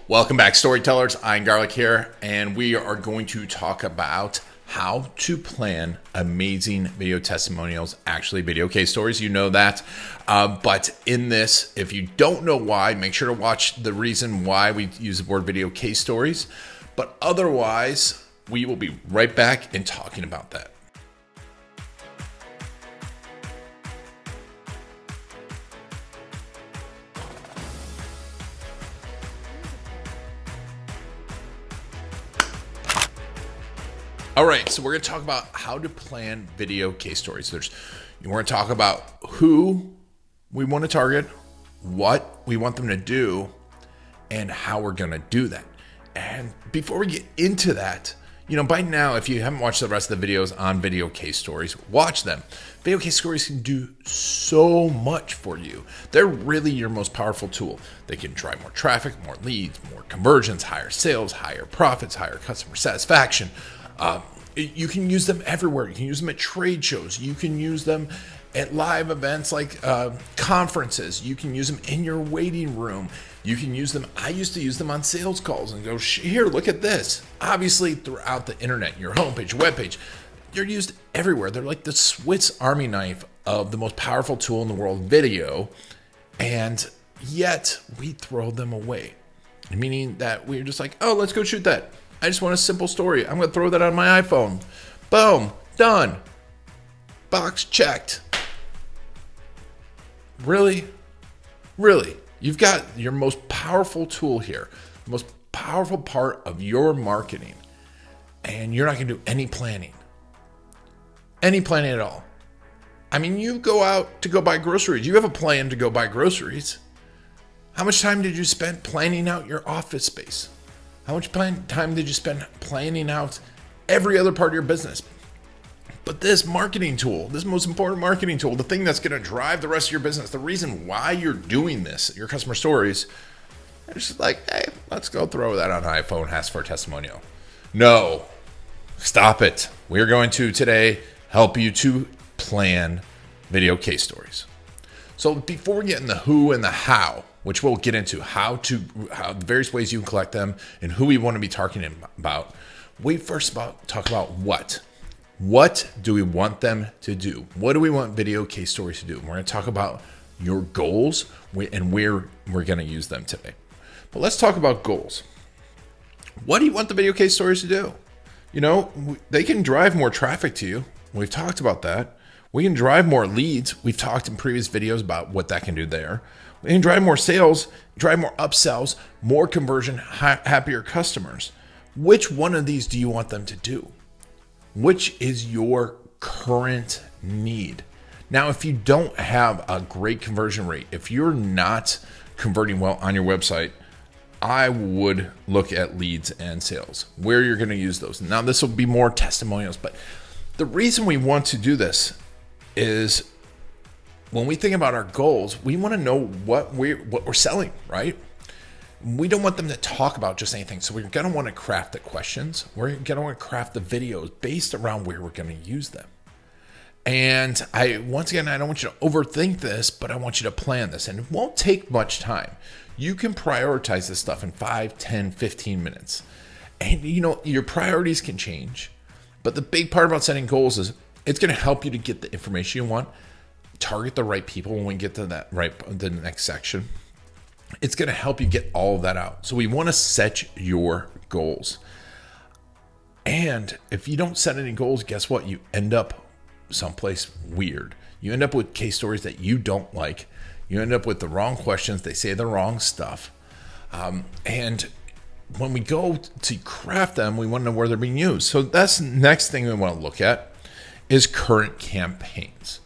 Welcome back, storytellers. I'm Garlic here, and we are going to talk about how to plan amazing video testimonials, actually video case stories. You know that. But in this, if you don't know why, make sure to watch the reason why we use the word video case stories. But otherwise, we will be right back in talking about that. All right, so we're going to talk about how to plan video case stories. We're going to talk about who we want to target, what we want them to do, and how we're going to do that. And before we get into that, by now, if you haven't watched the rest of the videos on video case stories, watch them. Video case stories can do so much for you. They're really your most powerful tool. They can drive more traffic, more leads, more conversions, higher sales, higher profits, higher customer satisfaction. You can use them everywhere. You can use them at trade shows. You can use them at live events like conferences. You can use them in your waiting room. You can use them. I used to use them on sales calls and go, here, look at this. Obviously, throughout the internet, your homepage, webpage, they're used everywhere. They're like the Swiss Army knife of the most powerful tool in the world, video. And yet we throw them away, meaning that we're just like, oh, let's go shoot that. I just want a simple story. I'm going to throw that on my iPhone. Boom, done. Box checked. Really? Really? You've got your most powerful tool here, the most powerful part of your marketing, and you're not going to do any planning. Any planning at all. I mean, you go out to go buy groceries. You have a plan to go buy groceries. How much time did you spend planning out your office space? How much time did you spend planning out every other part of your business? But this marketing tool, this most important marketing tool, the thing that's going to drive the rest of your business, the reason why you're doing this, your customer stories, it's just like, hey, let's go throw that on iPhone, ask for a testimonial. No, stop it. We're going to today help you to plan video case stories. So before we get in the who and the how, which we'll get into how the various ways you can collect them and who we want to be talking about, we first talk about what. What do we want them to do? What do we want video case stories to do? We're going to talk about your goals and where we're going to use them today. But let's talk about goals. What do you want the video case stories to do? They can drive more traffic to you. We've talked about that. We can drive more leads. We've talked in previous videos about what that can do there. We can drive more sales, drive more upsells, more conversion, happier customers. Which one of these do you want them to do? Which is your current need? Now, if you don't have a great conversion rate, if you're not converting well on your website, I would look at leads and sales, where you're going to use those. Now, this will be more testimonials, but the reason we want to do this is when we think about our goals, we want to know what we're selling, right? We don't want them to talk about just anything. So we're going to want to craft the questions. We're going to want to craft the videos based around where we're going to use them. And once again, I don't want you to overthink this, but I want you to plan this. And it won't take much time. You can prioritize this stuff in 5, 10, 15 minutes. And your priorities can change. But the big part about setting goals is it's going to help you to get the information you want, target the right people when we get to the next section. It's going to help you get all of that out. So we want to set your goals. And if you don't set any goals, guess what? You end up someplace weird. You end up with case stories that you don't like. You end up with the wrong questions. They say the wrong stuff. And when we go to craft them, we want to know where they're being used. So that's the next thing we want to look at is current campaigns.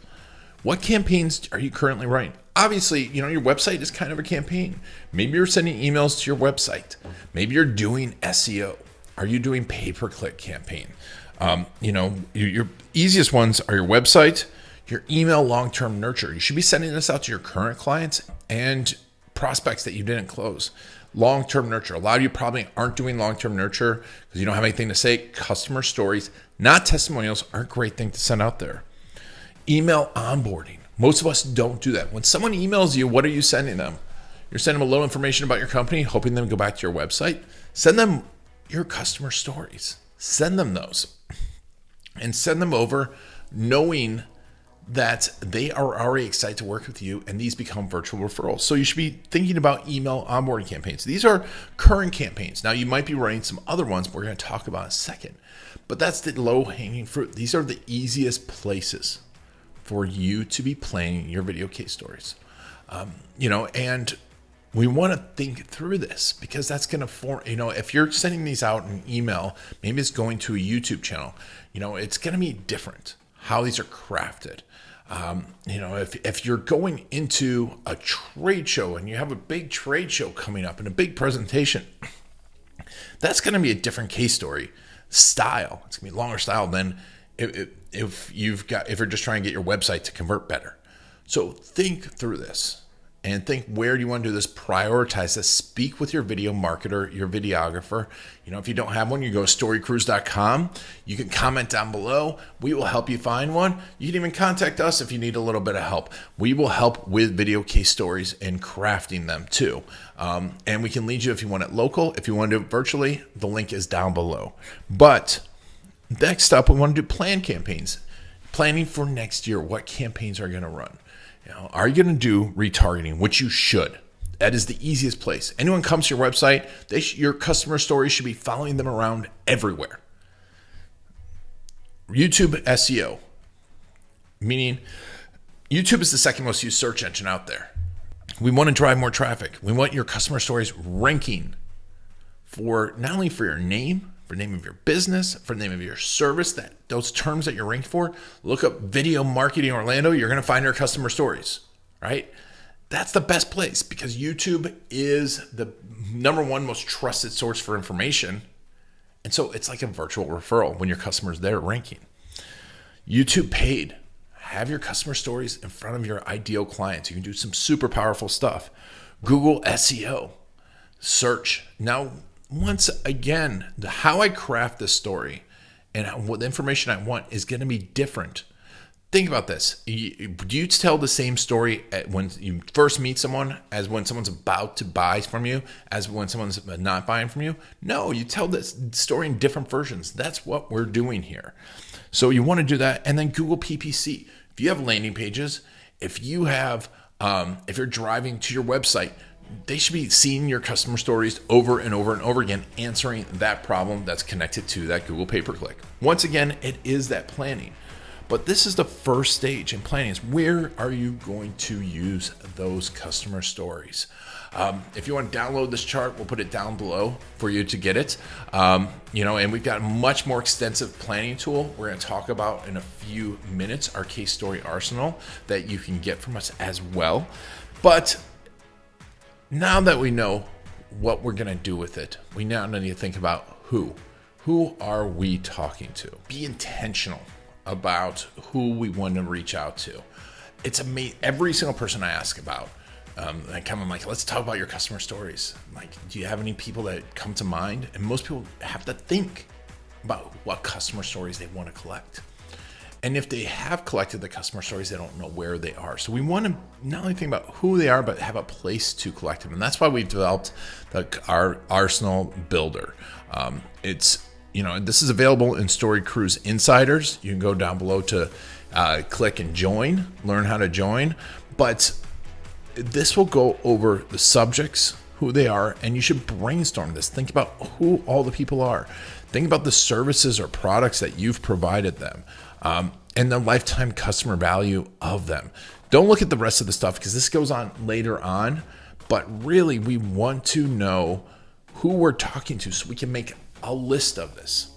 What campaigns are you currently running? Obviously, your website is kind of a campaign. Maybe you're sending emails to your website. Maybe you're doing SEO. Are you doing pay-per-click campaign? Your easiest ones are your website, your email long-term nurture. You should be sending this out to your current clients and prospects that you didn't close. Long-term nurture. A lot of you probably aren't doing long-term nurture because you don't have anything to say. Customer stories, not testimonials, are a great thing to send out there. Email onboarding. Most of us don't do that. When someone emails you, what are you sending them? You're sending them a little information about your company, hoping them to go back to your website. Send them your customer stories. Send them those. And send them over knowing that they are already excited to work with you, and these become virtual referrals. So you should be thinking about email onboarding campaigns. These are current campaigns. Now you might be running some other ones we're going to talk about in a second, but that's the low-hanging fruit. These are the easiest places for you to be planning your video case stories. And we want to think through this because that's going to form, if you're sending these out in email, maybe it's going to a YouTube channel, it's going to be different how these are crafted. If you're going into a trade show and you have a big trade show coming up and a big presentation, that's going to be a different case story style. It's going to be longer style than if you're just trying to get your website to convert better. So think through this and think, where do you want to do this? Prioritize this. Speak with your video marketer, your videographer. If you don't have one, you go to storycruise.com. You can comment down below. We will help you find one. You can even contact us if you need a little bit of help. We will help with video case stories and crafting them too. And we can lead you if you want it local. If you want to do it virtually, the link is down below. But next up, we want to do plan campaigns. Planning for next year. What campaigns are going to run? Are you going to do retargeting, which you should? That is the easiest place. Anyone comes to your website, your customer stories should be following them around everywhere. YouTube SEO, meaning YouTube is the second most used search engine out there. We want to drive more traffic. We want your customer stories ranking for not only for your name, for the name of your business, for the name of your service, those terms that you're ranked for. Look up Video Marketing Orlando. You're going to find your customer stories, right? That's the best place because YouTube is the number one most trusted source for information. And so it's like a virtual referral when your customer's there ranking. YouTube paid. Have your customer stories in front of your ideal clients. You can do some super powerful stuff. Google SEO, search. Now, once again, how I craft this story and what the information I want is going to be different. Think about this. Do you tell the same story when you first meet someone as when someone's about to buy from you, as when someone's not buying from you? No, you tell this story in different versions. That's what we're doing here. So you want to do that. And then Google PPC. If you have landing pages, if you're driving to your website, they should be seeing your customer stories over and over and over again, answering that problem that's connected to that Google pay-per-click. Once again, it is that planning. But this is the first stage in planning, is where are you going to use those customer stories? If you want to download this chart, we'll put it down below for you to get it. And we've got a much more extensive planning tool we're going to talk about in a few minutes, our case story arsenal that you can get from us as well. But now that we know what we're going to do with it, we now need to think about who. Who are we talking to? Be intentional about who we want to reach out to. It's amazing. Every single person I ask about, I'm like, let's talk about your customer stories. Like, do you have any people that come to mind? And most people have to think about what customer stories they want to collect. And if they have collected the customer stories, they don't know where they are. So we want to not only think about who they are, but have a place to collect them. And that's why we've developed our Arsenal Builder. This is available in Story Cruise Insiders. You can go down below to click and join, learn how to join. But this will go over the subjects, who they are, and you should brainstorm this. Think about who all the people are. Think about the services or products that you've provided them. And the lifetime customer value of them. Don't look at the rest of the stuff because this goes on later on, but really we want to know who we're talking to so we can make a list of this.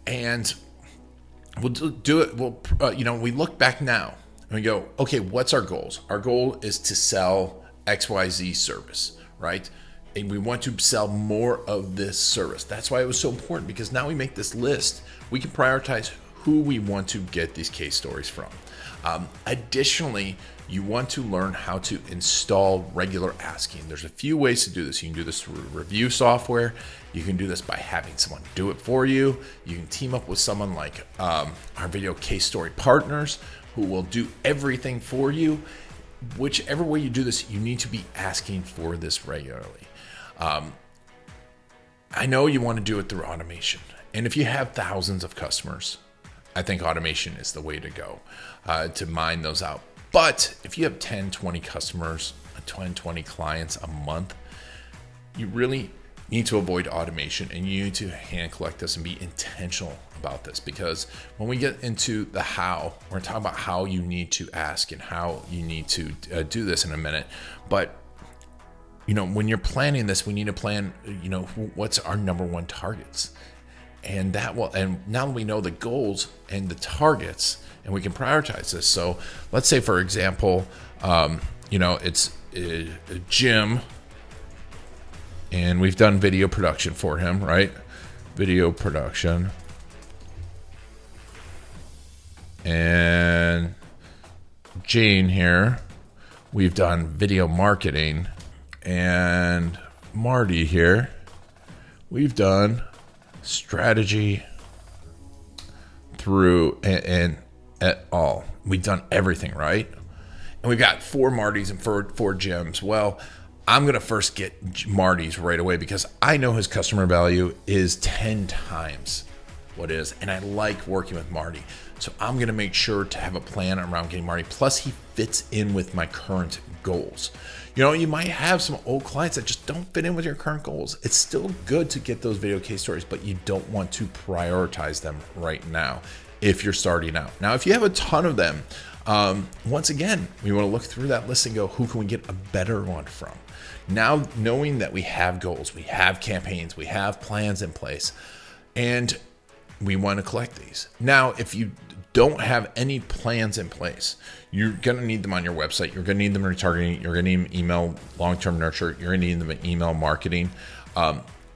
And we'll do it. We look back now and we go, okay, what's our goals? Our goal is to sell XYZ service, right? And we want to sell more of this service. That's why it was so important, because now we make this list. We can prioritize who we want to get these case stories from. Additionally, you want to learn how to install regular asking. There's a few ways to do this. You can do this through review software. You can do this by having someone do it for you. You can team up with someone like our video case story partners who will do everything for you. whichever way you do this, you need to be asking for this regularly. I know you want to do it through automation. And if you have thousands of customers, I think automation is the way to go to mine those out. But if you have 10, 20 customers, 10, 20 clients a month, you really need to avoid automation, and you need to hand collect this and be intentional about this, because when we get into the how, we're going to talk about how you need to ask and how you need to do this in a minute. But when you're planning this, we need to plan, what's our number one targets. And now that we know the goals and the targets, and we can prioritize this. So let's say, for example, it's a Jim, and we've done video production for him, right? Video production. And Jane here, we've done video marketing. And Marty here, we've done strategy through and at all. We've done everything, right? And we've got 4 Martys and 4 Jims. Well, I'm going to first get Marty's right away, because I know his customer value is 10 times what it is. And I like working with Marty. So I'm going to make sure to have a plan around getting Marty. Plus, he fits in with my current goals. You might have some old clients that just don't fit in with your current goals. It's still good to get those video case stories, but you don't want to prioritize them right now if you're starting out. Now, if you have a ton of them, once again, we want to look through that list and go, who can we get a better one from? Now, knowing that we have goals, we have campaigns, we have plans in place, and we want to collect these. Now, if you don't have any plans in place, you're going to need them on your website. You're going to need them in retargeting. You're going to need email long-term nurture. You're going to need them in email marketing.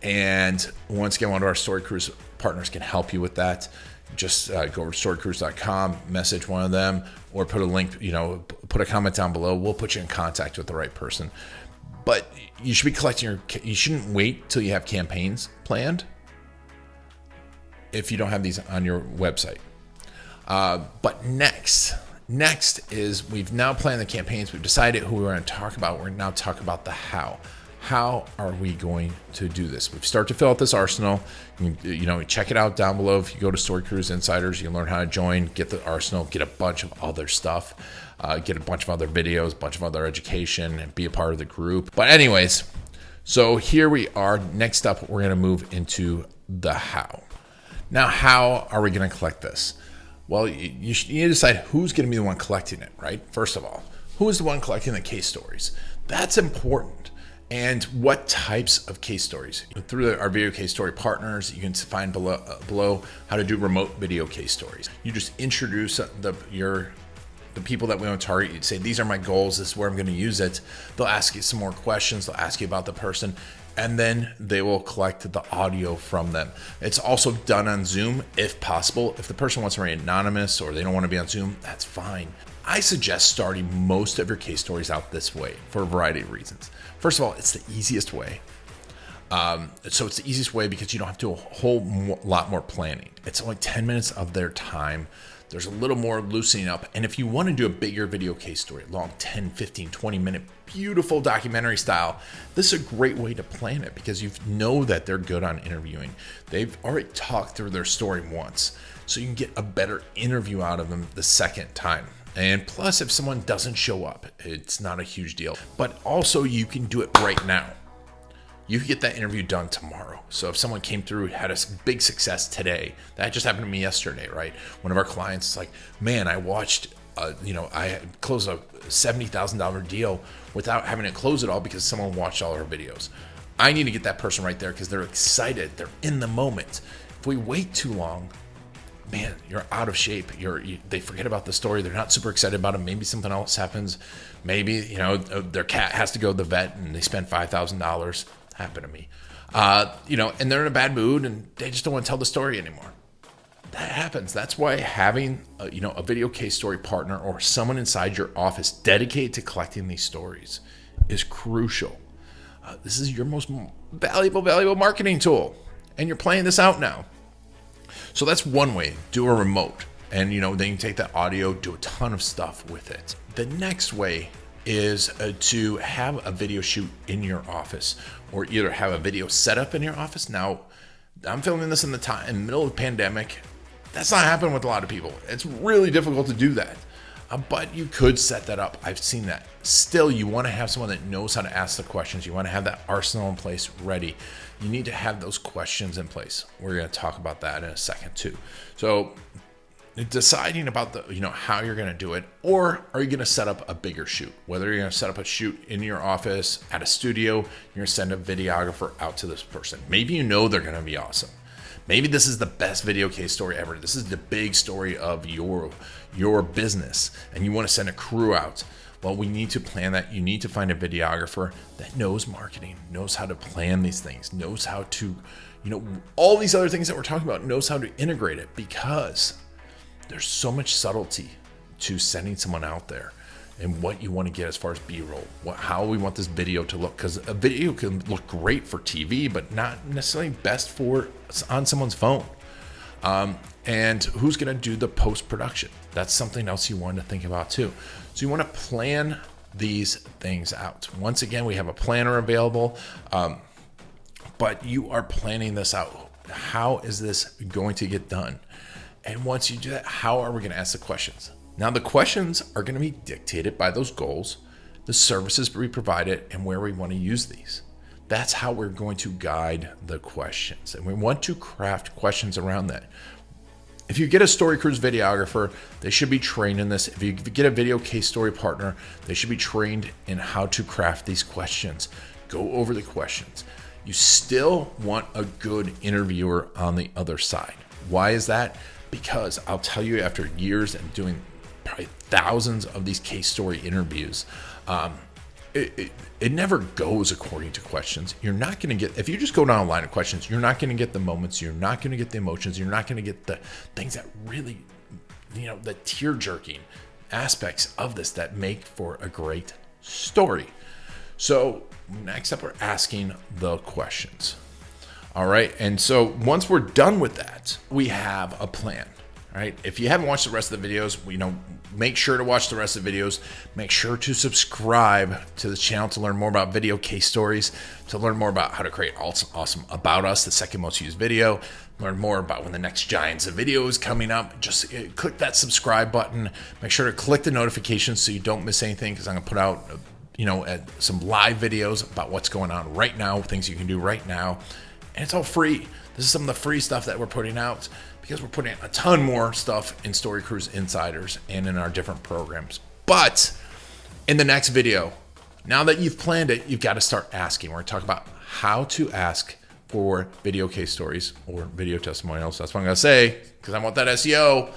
And once again, one of our Story Cruise partners can help you with that. Just go over to storycruise.com, message one of them, or put a link, put a comment down below. We'll put you in contact with the right person. But you should be collecting you shouldn't wait till you have campaigns planned if you don't have these on your website. But next is, we've now planned the campaigns. We've decided who we're going to talk about. We're going to now talk about the how. How are we going to do this? We've started to fill out this arsenal. Check it out down below. If you go to Story Cruise Insiders, you can learn how to join, get the arsenal, get a bunch of other stuff, get a bunch of other videos, a bunch of other education, and be a part of the group. But anyways, so here we are. Next up, we're going to move into the how. Now, how are we going to collect this? Well, you need to decide who's going to be the one collecting it, right? First of all, who is the one collecting the case stories? That's important. And what types of case stories? Through our video case story partners, you can find below how to do remote video case stories. You just introduce the people that we want to target. You'd say, these are my goals. This is where I'm going to use it. They'll ask you some more questions. They'll ask you about the person, and then they will collect the audio from them. It's also done on Zoom if possible. If the person wants to remain anonymous or they don't want to be on Zoom, that's fine. I suggest starting most of your case stories out this way for a variety of reasons. First of all, it's the easiest way. So it's the easiest way because you don't have to do a whole lot more planning. It's only 10 minutes of their time. There's a little more loosening up. And if you want to do a bigger video case story, long 10, 15, 20-minute, beautiful documentary style, this is a great way to plan it because you know that they're good on interviewing. They've already talked through their story once, so you can get a better interview out of them the second time. And plus, if someone doesn't show up, it's not a huge deal. But also, you can do it right now. You can get that interview done tomorrow. So if someone came through, had a big success today, that just happened to me yesterday, right? One of our clients is like, man, I watched, I closed a $70,000 deal without having to close it all because someone watched all our videos. I need to get that person right there because they're excited. They're in the moment. If we wait too long, man, you're out of shape. They forget about the story. They're not super excited about it. Maybe something else happens. Maybe, their cat has to go to the vet and they spend $5,000. Happened to me. And they're in a bad mood and they just don't want to tell the story anymore. That happens. That's why having a video case story partner or someone inside your office dedicated to collecting these stories is crucial. This is your most valuable marketing tool, and you're playing this out now. So that's one way. Do a remote, and then you take that audio, do a ton of stuff with it. The next way is to have a video shoot in your office, or either have a video setup in your office. Now, I'm filming this in the middle of the pandemic. That's not happening with a lot of people. It's really difficult to do that. But you could set that up. I've seen that. Still, you want to have someone that knows how to ask the questions. You want to have that arsenal in place ready. You need to have those questions in place. We're going to talk about that in a second too. So deciding about how you're going to do it, or are you going to set up a bigger shoot? Whether you're going to set up a shoot in your office, at a studio, you're going to send a videographer out to this person. Maybe they're going to be awesome. Maybe this is the best video case story ever. This is the big story of your business, and you want to send a crew out. Well, we need to plan that. You need to find a videographer that knows marketing, knows how to plan these things, knows how to, all these other things that we're talking about, knows how to integrate it, because there's so much subtlety to sending someone out there and what you want to get as far as B-roll, how we want this video to look, because a video can look great for TV, but not necessarily best for on someone's phone. And who's going to do the post-production? That's something else you want to think about too. So you want to plan these things out. Once again, we have a planner available, but you are planning this out. How is this going to get done? And once you do that, how are we going to ask the questions? Now, the questions are going to be dictated by those goals, the services we provided, and where we want to use these. That's how we're going to guide the questions. And we want to craft questions around that. If you get a Story Cruise videographer, they should be trained in this. If you get a video case story partner, they should be trained in how to craft these questions. Go over the questions. You still want a good interviewer on the other side. Why is that? Because I'll tell you, after years and doing probably thousands of these case story interviews, it never goes according to questions. You're not going to get, if you just go down a line of questions, you're not going to get the moments, you're not going to get the emotions, you're not going to get the things that really, the tear-jerking aspects of this that make for a great story. So next up, we're asking the questions. All right. And so once we're done with that, we have a plan. All right. If you haven't watched the rest of the videos, make sure to watch the rest of the videos. Make sure to subscribe to the channel to learn more about video case stories, to learn more about how to create awesome About Us, the second most used video, learn more about when the next Giants of video is coming up. Just click that subscribe button. Make sure to click the notifications so you don't miss anything, because I'm going to put out, some live videos about what's going on right now, things you can do right now. And it's all free. This is some of the free stuff that we're putting out, because we're putting a ton more stuff in Story Cruise Insiders and in our different programs. But in the next video, now that you've planned it, you've got to start asking. We're going to talk about how to ask for video case stories or video testimonials. That's what I'm going to say, because I want that SEO.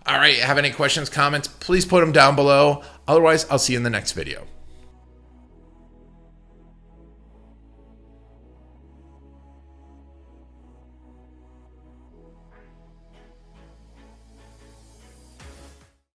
All right, have any questions, comments, please put them down below. Otherwise, I'll see you in the next video.